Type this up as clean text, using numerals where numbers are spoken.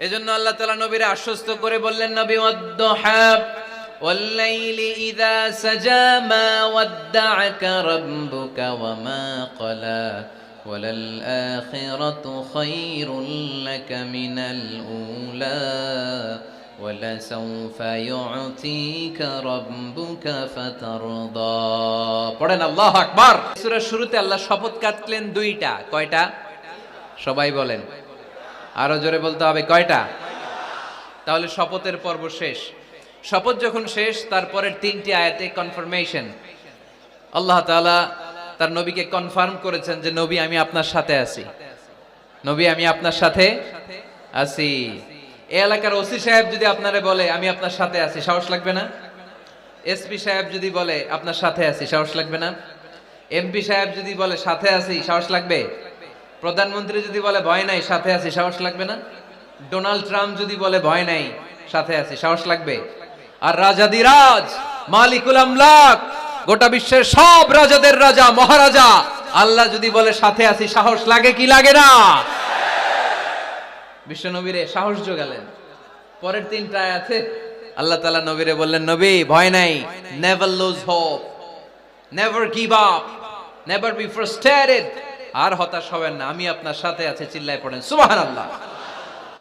এজন্য আল্লাহ তাআলা নবীরে আশ্বস্ত করে বললেন, নবী ওয়াদ-দুহা ওয়াল-লাইলি ইযা সাজা মা ওয়াদ্দা'আকা রাব্বুকা ওয়া মা ক্বালা ওয়ালাল আখিরাতু খায়রুল লাকা মিনাল উলা ওয়ালাসাউফা ইউ'তিকা রাব্বুকা ফাতারদা। পড়েন আল্লাহু আকবার। সূরার শুরুতে আল্লাহ শপথ কাটলেন দুইটা। কয়টা? সবাই বলেন, আরো জোরে বলতে হবে, কয়টা? তাহলে শপথের পর্ব শেষ। শপথ যখন শেষ, তারপরের তিনটি আয়াতে কনফার্মেশন। আল্লাহ তাআলা তার নবীকে কনফার্ম করেছেন যে নবী আমি আপনার সাথে আছি, নবী আমি আপনার সাথে আছি। এই এলাকার ওসি সাহেব যদি আপনারে বলে আমি আপনার সাথে আছি, সাহস লাগবে না? এসপি সাহেব যদি বলে আপনার সাথে আছি, সাহস লাগবে না? এমপি সাহেব যদি বলে সাথে আছি, সাহস লাগবে? প্রধানমন্ত্রী যদি বলে ভয় নাই সাথে আছি, সাহস লাগবে না? ডোনাল্ড ট্রাম্প যদি বলে ভয় নাই সাথে আছি, সাহস লাগবে? আর রাজাদিরাজ মালিকুল আমলাক, গোটা বিশ্বের সব রাজাদের রাজা মহারাজা আল্লাহ যদি বলে সাথে আছি, সাহস লাগে কি লাগে না? বিশ্ব নবীরে সাহস যোগালেন। পরের তিনটা আয়াতে আল্লাহ তাআলা নবীরে বললেন, নবী ভয় নাই, never lose hope, never give up, never be frustrated. আর হতাশ হবেন না, আমি আপনার সাথে আছি। চিল্লায় পড়েন সুবহানাল্লাহ।